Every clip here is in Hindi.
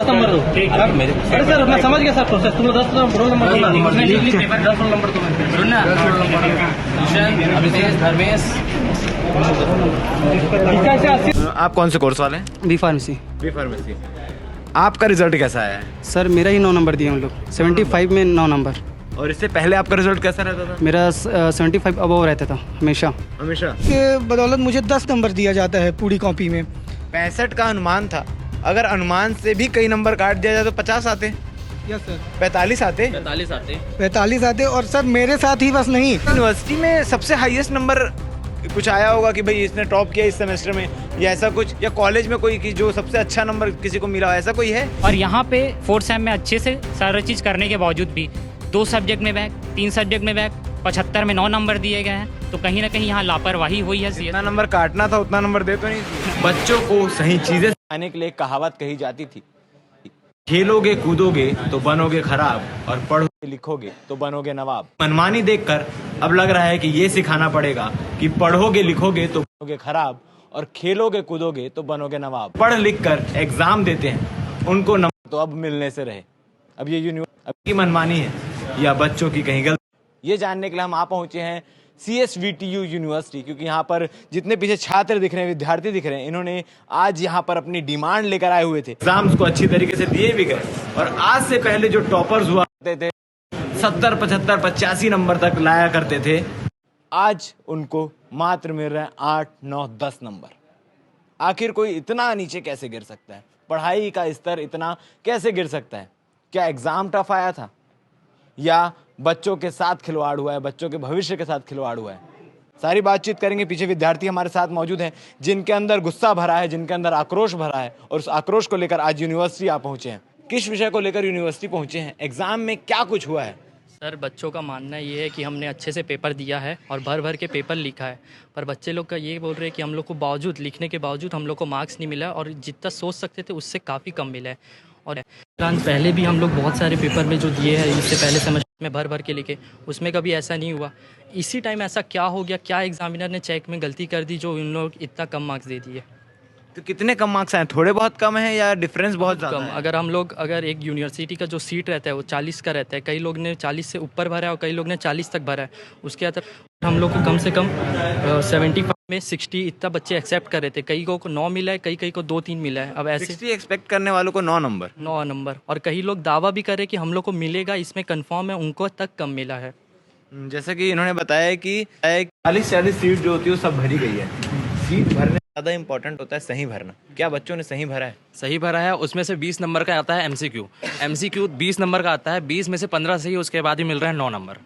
नंबर दो। ठीक है मेरे अरे सर मैं समझ गया सर प्रोसेस। तुम 10 रोल नंबर दो ना। 10 रोल नंबर तुम्हें सुनना। 10 रोल नंबर अभिषेक धर्मेश। आप कौन से कोर्स वाले हैं? B pharmacy. B pharmacy. आपका रिजल्ट कैसा आया है? सर मेरा ही 9 नंबर दिए हम लोग 75 में 9 नंबर। और इससे पहले आपका रिजल्ट कैसा रहता था? मेरा 75 अबव रहता था हमेशा। हमेशा के बदौलत मुझे 10 नंबर दिया जाता है पूरी कॉपी में। 65 का अनुमान था, अगर अनुमान से भी कई नंबर काट दिया जाए तो 50 आते। Yes sir. 45 आते। 45 आते। और सर मेरे साथ ही बस नहीं, यूनिवर्सिटी में सबसे हाईएस्ट नंबर कुछ आया होगा कि भाई इसने टॉप किया इस सेमेस्टर में, या ऐसा कुछ, या कॉलेज में कोई कि जो सबसे अच्छा नंबर किसी को मिला हो, ऐसा कोई है? और यहाँ पे 4th सेम में अच्छे से सारा चीज़ करने के बावजूद भी 2 सब्जेक्ट में बैक, 3 सब्जेक्ट में बैक, 75 में 9 नंबर दिए गए हैं। तो कहीं ना कहीं यहाँ लापरवाही हुई है। जितना नंबर काटना था उतना नंबर दे तो नहीं दिए। बच्चों को सही चीजें सिखाने के लिए कहावत कही जाती थी, खेलोगे कूदोगे तो बनोगे खराब, और पढ़ोगे लिखोगे तो बनोगे नवाब। मनमानी देखकर अब लग रहा है कि ये सिखाना पड़ेगा कि पढ़ोगे लिखोगे तो बनोगे खराब, और खेलोगे कूदोगे तो बनोगे नवाब। पढ़ लिख कर एग्जाम देते हैं, उनको नंबर तो अब मिलने से रहे। अब ये यूनिवर्सिटी की मनमानी है या बच्चों की कहीं गलती, ये जानने के लिए हम आ पहुंचे हैं CSVTU यूनिवर्सिटी, क्योंकि यहाँ पर जितने पीछे छात्र दिख रहे हैं, विद्यार्थी दिख रहे हैं, इन्होंने आज यहाँ पर अपनी डिमांड लेकर आए हुए थे। एग्जाम्स को अच्छी तरीके से दिए भी गए, और आज से पहले जो टॉपर्स हुआ करते थे 70, 75, 85 नंबर तक लाया करते थे, आज उनको मात्र मिल रहे हैं 8, 9, 10 नंबर। आखिर कोई इतना नीचे कैसे गिर सकता है? पढ़ाई का स्तर इतना कैसे गिर सकता है? क्या एग्जाम टफ आया था, या बच्चों के साथ खिलवाड़ हुआ है, बच्चों के भविष्य के साथ खिलवाड़ हुआ है? सारी बातचीत करेंगे। पीछे विद्यार्थी हमारे साथ मौजूद हैं जिनके अंदर गुस्सा भरा है, जिनके अंदर आक्रोश भरा है, और उस आक्रोश को लेकर आज यूनिवर्सिटी आ पहुंचे हैं। किस विषय को लेकर यूनिवर्सिटी पहुंचे हैं? एग्जाम में क्या कुछ हुआ है? सर बच्चों का मानना ये है कि हमने अच्छे से पेपर दिया है और भर भर के पेपर लिखा है, पर बच्चे लोग का ये बोल रहे हैं कि हम लोग को बावजूद लिखने के बावजूद हम लोग को मार्क्स नहीं मिला, और जितना सोच सकते थे उससे काफ़ी कम मिला है। और पहले भी हम लोग बहुत सारे पेपर में जो दिए हैं इससे पहले सेमेस्टर में भर भर के लिखे, उसमें कभी ऐसा नहीं हुआ। इसी टाइम ऐसा क्या हो गया, क्या एग्जामिनर ने चेक में गलती कर दी जो उन लोग इतना कम मार्क्स दे दिए? तो कितने कम मार्क्स आए? थोड़े बहुत कम है या डिफरेंस बहुत कम। ज़्यादा? अगर एक यूनिवर्सिटी का जो सीट रहता है वो 40 का रहता है, कई लोग ने 40 से ऊपर भरा है और कई लोग ने 40 तक भरा है। उसके अंदर हम लोग को कम से कम 75 में 60 इतना बच्चे एक्सेप्ट कर रहे थे। कई को 9 मिला है, कई को 2-3 मिला है। अब ऐसे 60 एक्सपेक्ट करने वालों को 9 नंबर, और कई लोग दावा भी कर रहे हैं कि हम लोग को मिलेगा, इसमें कंफर्म है, उनको तक कम मिला है। जैसा कि इन्होंने बताया कि 40 सीट जो होती है वो सब भरी गई है। सीट भरने ज़्यादा इंपॉर्टेंट होता है सही भरना। क्या बच्चों ने सही भरा है? सही भरा है। उसमें से 20 नंबर का आता है MCQ 20 नंबर का आता है। 20 में से 15 सही, उसके बाद ही मिल रहा है 9 नंबर,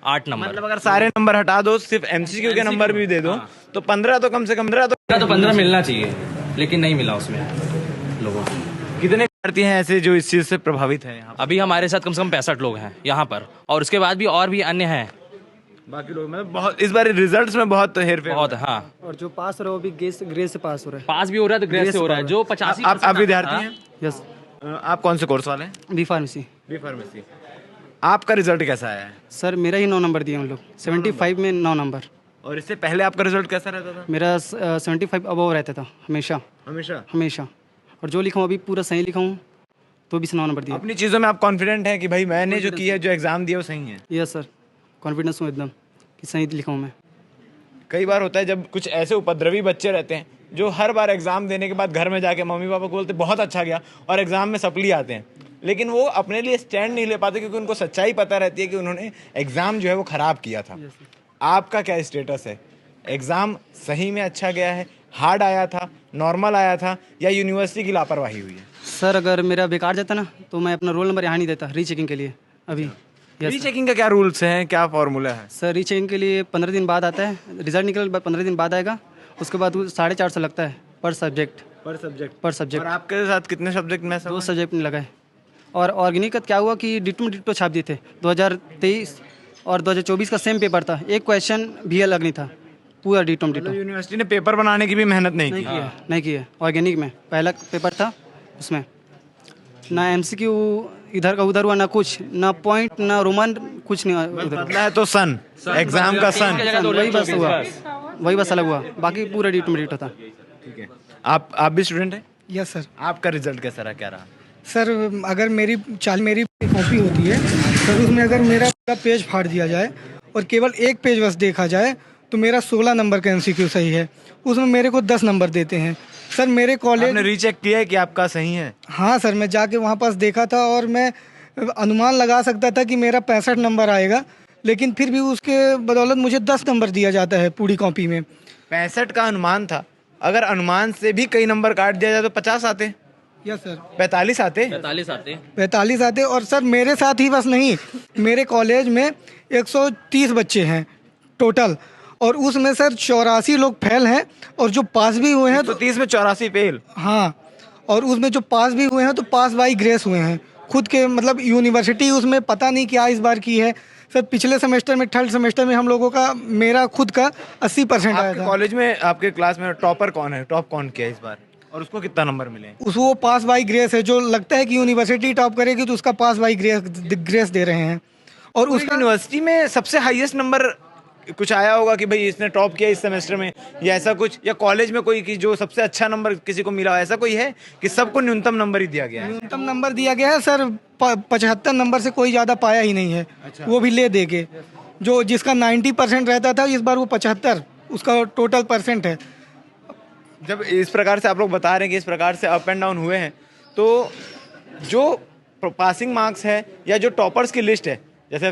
8 नंबर। मतलब अगर सारे नंबर हटा दो, सिर्फ MCQ के नंबर भी दे दो, तो 15 तो कम से कम 15 मिलना चाहिए, लेकिन नहीं मिला उसमें लोगों को। कितने विद्यार्थी हैं ऐसे जो इस चीज़ से प्रभावित हैं यहाँ? अभी हमारे साथ कम से कम 65 लोग हैं यहाँ पर, और उसके बाद भी और भी अन्य हैं। बाकी लोग मतलब बहुत इस बार रिजल्ट्स में बहुत हेरफेर बहुत, हाँ। और जो पास हो रहा है वो भी ग्रेस से पास हो रहा है। पास भी हो रहा है तो ग्रेस से हो रहा है। जो 85% आप विद्यार्थी हैं? यस। आप कौन से कोर्स वाले हैं? B pharmacy. B pharmacy. आपका रिजल्ट कैसा आया है? सर मेरा ही 9 नंबर दिए हम लोग 75 में 9 नंबर। और इससे पहले आपका रिजल्ट कैसा रहता था? मेरा 75 अबव रहता था हमेशा हमेशा। और जो लिखा हूँ अभी पूरा सही लिखा हूँ तो भी 9 नंबर दिया। अपनी चीज़ों में आप कॉन्फिडेंट हैं कि भाई मैंने जो किया है, जो एग्जाम दिया वो सही है? यस सर, कॉन्फिडेंस हूँ एकदम कि सही लिखा हूँ मैं। कई बार होता है जब कुछ ऐसे उपद्रवी बच्चे रहते हैं जो हर बार एग्जाम देने के बाद घर में जाके मम्मी पापा को बोलते बहुत अच्छा गया, और एग्जाम में सप्ली आते हैं, लेकिन वो अपने लिए स्टैंड नहीं ले पाते क्योंकि उनको सच्चाई पता रहती है कि उन्होंने एग्जाम जो है वो खराब किया था। आपका क्या स्टेटस है? एग्जाम सही में अच्छा गया है, हार्ड आया था, नॉर्मल आया था, या यूनिवर्सिटी की लापरवाही हुई है? सर अगर मेरा बेकार जाता ना तो मैं अपना रोल नंबर यहाँ नहीं देता रीचेकिंग के लिए अभी। रीचेकिंग का क्या रूल्स हैं, क्या फॉर्मूला है? सर रीचेकिंग के लिए 15 दिन बाद आता है, रिजल्ट निकल 15 दिन बाद आएगा। उसके बाद 450 लगता है पर सब्जेक्ट। और आपके साथ कितने सब्जेक्ट में? 2 सब्जेक्ट में लगा है। और ऑर्गेनिक का क्या हुआ कि डिटो में डिटो छाप दिए थे। 2023 और 2024 का सेम पेपर था, एक क्वेश्चन भी अलग नहीं था, पूरा डिटो में डिटो। यूनिवर्सिटी ने पेपर बनाने की भी मेहनत नहीं की है। ऑर्गेनिक में पहला पेपर था, उसमें ना MCQ इधर का उधर हुआ, ना कुछ, ना पॉइंट, ना रोमन, कुछ नहीं उधर। बदला है तो सन एग्जाम का सन, वही बस हुआ, वही बस अलग हुआ, बाकी पूरा डिटो में डिटो था। ठीक है। आप भी स्टूडेंट हैं? Yes sir. आपका रिजल्ट कैसा रहा, क्या रहा? सर अगर मेरी कॉपी होती है सर, उसमें अगर मेरा पूरा पेज फाड़ दिया जाए और केवल एक पेज बस देखा जाए तो मेरा 16 नंबर का MCQ सही है, उसमें मेरे को 10 नंबर देते हैं। सर मेरे कॉलेज आपने रीचेक किया है कि आपका सही है? हाँ सर, मैं जाके वहाँ पास देखा था और मैं अनुमान लगा सकता था कि मेरा 65 नंबर आएगा, लेकिन फिर भी उसके बदौलत मुझे 10 नंबर दिया जाता है पूरी कॉपी में। 65 का अनुमान था, अगर अनुमान से भी कई नंबर काट दिया जाए तो 50 आते, यस सर, 45 आते। 45 आते। और सर मेरे साथ ही बस नहीं, मेरे कॉलेज में 130 बच्चे हैं टोटल, और उसमें सर 84 लोग फेल हैं और जो पास भी हुए हैं तो 30 में 84 फेल। हाँ, और उसमें जो पास भी हुए हैं तो पास बाई ग्रेस हुए हैं। खुद के मतलब यूनिवर्सिटी उसमें पता नहीं क्या इस बार की है सर। पिछले सेमेस्टर में, थर्ड सेमेस्टर में हम लोगों का, मेरा खुद का 80% आया आपके था। कॉलेज में, आपके क्लास में टॉपर कौन है? टॉप कौन किया इस बार और उसको कितना नंबर मिले? वो पास बाई ग्रेस है, जो लगता है कि यूनिवर्सिटी टॉप करेगी तो उसका पास बाई ग्रेस दे रहे हैं। और उस यूनिवर्सिटी में सबसे हाईएस्ट नंबर कुछ आया होगा कि भाई इसने टॉप किया इस सेमेस्टर में, या ऐसा कुछ, या कॉलेज में कोई कि जो सबसे अच्छा नंबर किसी को मिला हो, ऐसा कोई है कि सबको न्यूनतम नंबर ही दिया गया है? न्यूनतम नंबर दिया गया है सर, 75 नंबर से कोई ज़्यादा पाया ही नहीं है। अच्छा। वो भी ले दे के, जो जिसका 90% रहता था इस बार वो 75 उसका टोटल परसेंट है। जब इस प्रकार से आप लोग बता रहे हैं कि इस प्रकार से अप एंड डाउन हुए हैं, तो जो पासिंग मार्क्स है या जो टॉपर्स की लिस्ट है, जैसे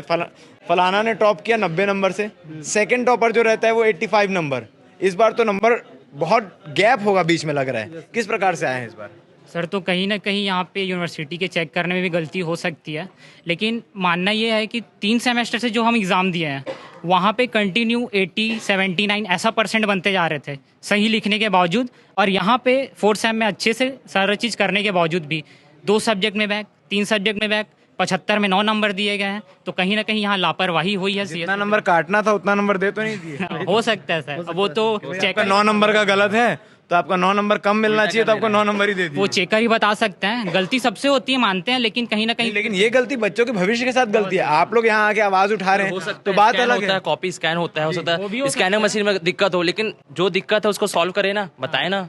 फलाना ने टॉप किया 90 नंबर से, सेकंड टॉपर जो रहता है वो 85 नंबर, इस बार तो नंबर बहुत गैप होगा बीच में लग रहा है, किस प्रकार से आए हैं इस बार? सर तो कहीं ना कहीं यहाँ पे यूनिवर्सिटी के चेक करने में भी गलती हो सकती है, लेकिन मानना ये है कि 3 सेमेस्टर से जो हम एग्ज़ाम दिए हैं वहाँ पे कंटिन्यू 80, 79 ऐसा परसेंट बनते जा रहे थे सही लिखने के बावजूद, और यहाँ पे 4th सेम में अच्छे से सारा चीज़ करने के बावजूद भी 2 सब्जेक्ट में बैक, 3 सब्जेक्ट में बैक, 75 में 9 नंबर दिए गए हैं। तो कहीं ना कहीं यहाँ लापरवाही हुई है। जितना नंबर काटना था उतना नंबर दे तो नहीं दिए। हो सकता है सर, अब वो तो चेकर 9 नंबर का गलत है तो आपका 9 नंबर कम मिलना चाहिए, तो आपको 9 नंबर ही दे दिए। वो चेकर ही बता सकते हैं, गलती सबसे होती है मानते हैं, लेकिन कहीं ना कहीं लेकिन ये गलती बच्चों के भविष्य के साथ गलती है। आप लोग यहाँ आके आवाज उठा रहे हैं तो बात अलग है। कॉपी स्कैन होता है, हो सकता है स्कैनर मशीन में दिक्कत हो, लेकिन जो दिक्कत है उसको सॉल्व करे ना, बताए ना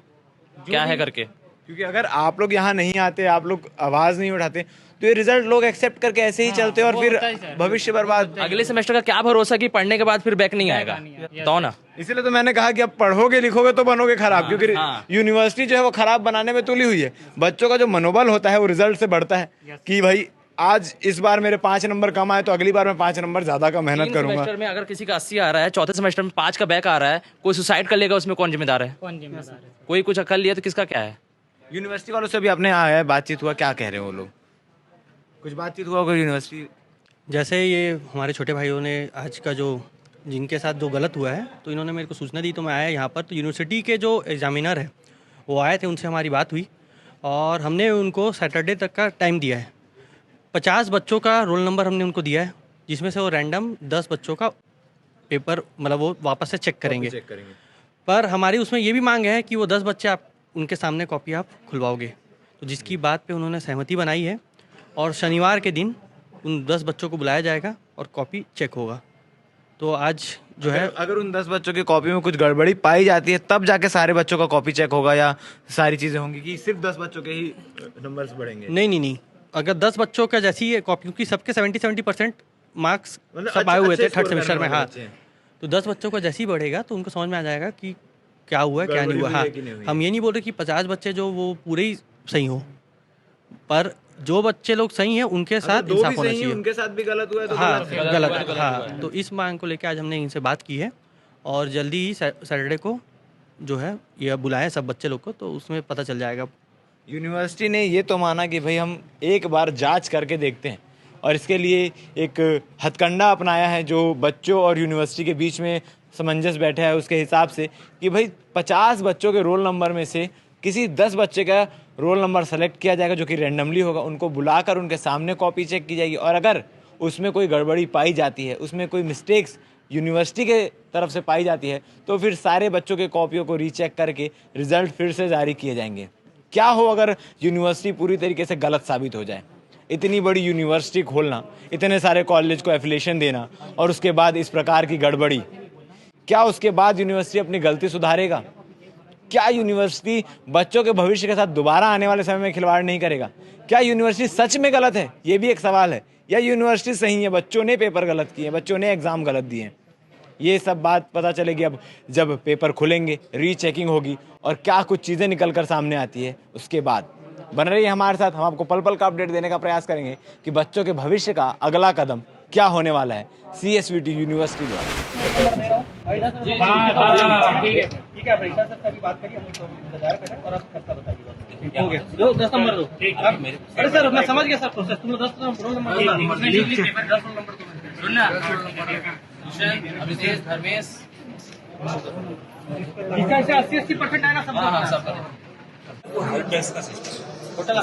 क्या है करके। क्योंकि अगर आप लोग यहाँ नहीं आते, आप लोग आवाज नहीं उठाते, तो ये रिजल्ट लोग एक्सेप्ट करके ऐसे ही चलते और फिर भविष्य बर्बाद। अगले सेमेस्टर का क्या भरोसा कि पढ़ने के बाद फिर बैक नहीं आएगा, तो ना। इसीलिए तो मैंने कहा कि अब पढ़ोगे लिखोगे तो बनोगे खराब, क्योंकि यूनिवर्सिटी जो है वो खराब बनाने में तुली हुई है। बच्चों का जो मनोबल होता है वो रिजल्ट से बढ़ता है कि भाई आज इस बार मेरे 5 नंबर कम आए तो अगली बार मैं 5 नंबर ज्यादा का मेहनत करूंगा। सेमेस्टर में अगर किसी का 80 आ रहा है, चौथे सेमेस्टर में 5 का बैक आ रहा है, कोई सुसाइड कर लेगा, उसमें कौन जिम्मेदार है? कोई कुछ अकल लिया तो किसका क्या है? यूनिवर्सिटी वालों से भी आपने आया बातचीत हुआ, क्या कह रहे हैं वो लोग? कुछ बातचीत हुआ कोई यूनिवर्सिटी? जैसे ये हमारे छोटे भाइयों ने आज का जो जिनके साथ जो गलत हुआ है, तो इन्होंने मेरे को सूचना दी, तो मैं आया यहाँ पर। तो यूनिवर्सिटी के जो एग्जामिनर है वो आए थे, उनसे हमारी बात हुई और हमने उनको सैटरडे तक का टाइम दिया है। 50 बच्चों का रोल नंबर हमने उनको दिया है, जिसमें से वो रैंडम 10 बच्चों का पेपर मतलब वो वापस से चेक करेंगे। पर हमारी उसमें ये भी मांग है कि वो 10 बच्चे आप उनके सामने कॉपी आप खुलवाओगे, तो जिसकी बात पे उन्होंने सहमति बनाई है और शनिवार के दिन उन 10 बच्चों को बुलाया जाएगा और कॉपी चेक होगा। तो आज जो है, अगर उन 10 बच्चों की कॉपी में कुछ गड़बड़ी पाई जाती है तब जाके सारे बच्चों का कॉपी चेक होगा, या सारी चीजें होंगी कि सिर्फ 10 बच्चों के ही नंबर्स बढ़ेंगे? नहीं, अगर 10 बच्चों का जैसी है कॉपी, क्योंकि सबके 70% मार्क्स सब आए हुए थे थर्ड सेमेस्टर में। हाँ, तो 10 बच्चों का जैसे ही बढ़ेगा तो उनको समझ में आ जाएगा कि क्या हुआ क्या नहीं हुआ। हाँ, हम ये नहीं बोल रहे कि 50 बच्चे जो वो पूरे ही सही हो, पर जो बच्चे लोग सही हैं उनके साथ इंसाफ होना चाहिए। उनके साथ भी गलत हुआ है तो हाँ, गलत। हाँ, तो इस मांग को लेकर आज हमने इनसे बात की है और जल्दी ही सैटरडे को जो है ये बुलाया सब बच्चे लोग को, तो उसमें पता चल जाएगा। यूनिवर्सिटी ने ये तो माना कि भाई हम एक बार जांच करके देखते हैं, और इसके लिए एक हथकंडा अपनाया है जो बच्चों और यूनिवर्सिटी के बीच में समंजस बैठा है उसके हिसाब से, कि भाई 50 बच्चों के रोल नंबर में से किसी 10 बच्चे का रोल नंबर सेलेक्ट किया जाएगा जो कि रैंडमली होगा। उनको बुलाकर उनके सामने कॉपी चेक की जाएगी, और अगर उसमें कोई गड़बड़ी पाई जाती है, उसमें कोई मिस्टेक्स यूनिवर्सिटी के तरफ से पाई जाती है, तो फिर सारे बच्चों के कॉपियों को रीचेक करके रिजल्ट फिर से जारी किए जाएंगे। क्या हो अगर यूनिवर्सिटी पूरी तरीके से गलत साबित हो जाए? इतनी बड़ी यूनिवर्सिटी खोलना, इतने सारे कॉलेज को एफिलिएशन देना और उसके बाद इस प्रकार की गड़बड़ी, क्या उसके बाद यूनिवर्सिटी अपनी गलती सुधारेगा? क्या यूनिवर्सिटी बच्चों के भविष्य के साथ दोबारा आने वाले समय में खिलवाड़ नहीं करेगा? क्या यूनिवर्सिटी सच में गलत है? ये भी एक सवाल है। या यूनिवर्सिटी सही है, बच्चों ने पेपर गलत किए, बच्चों ने एग्जाम गलत दिए हैं? ये सब बात पता चलेगी अब जब पेपर खुलेंगे, रीचेकिंग होगी और क्या कुछ चीज़ें निकल कर सामने आती है उसके बाद। बन रही है हमारे साथ, हम आपको पल पल का अपडेट देने का प्रयास करेंगे कि बच्चों के भविष्य का अगला कदम क्या होने वाला है CSVT यूनिवर्सिटी द्वारा। ठीक है भाई सर की बात करिए, हम इंतजार करें और आप सबका बताइए। हो गया, दो 10 नंबर दो। अरे सर मैं समझ गया सर प्रोसेस, तुम 10 नंबर पेपर 10 नंबर सुनना, अभिषेक, धर्मेश, इसका से 80% आएगा सब। हाँ सब टोटल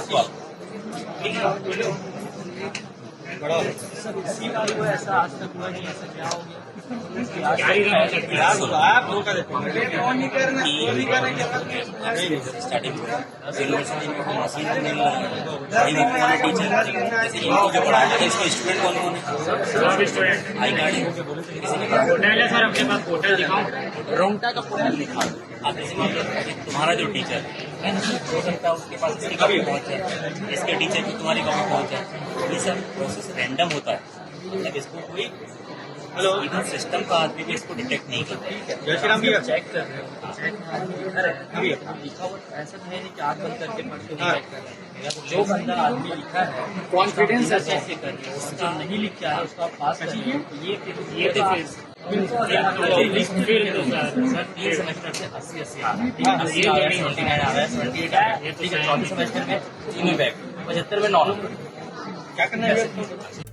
ऐसा आज तक हुआ नहीं, ऐसा क्या हो गया? स्टार्टिंग यूनिवर्सिटी में मशीन नहीं मिल रहा है, पढ़ाई वाले टीचर जैसे इनको जो पढ़ा है इसको स्टूडेंट कौन कौन है? आई कार्ड है सर अपने पास पोर्टल दिखाऊं, रोंगटा का पोर्टल दिखा। आप जैसे मान लो तुम्हारा जो टीचर है हो सकता है उसके पास इसकी कॉपी पहुंच है, इसके टीचर की तुम्हारी कॉपी पहुंच है। ये सब प्रोसेस रैंडम होता है, मतलब इसको कोई इधर सिस्टम का आदमी भी इसको डिटेक्ट नहीं करता। चेक कर रहे हो, लिखा हुआ ऐसा है नहीं कि आग बंद करके पढ़ के चेक कर रहे हैं। जो बंदा आदमी लिखा है कॉन्फिडेंस कैसे करिए, उसका नहीं लिख के आया उसको आप पास करिए। ये तीन सेमेस्टर से 80 आ रहा है, 79 आ रहा है, 78 आ रहा है, ठीक है। चौथे सेमेस्टर में 3 में बैक, 75 में 9 क्या करना है?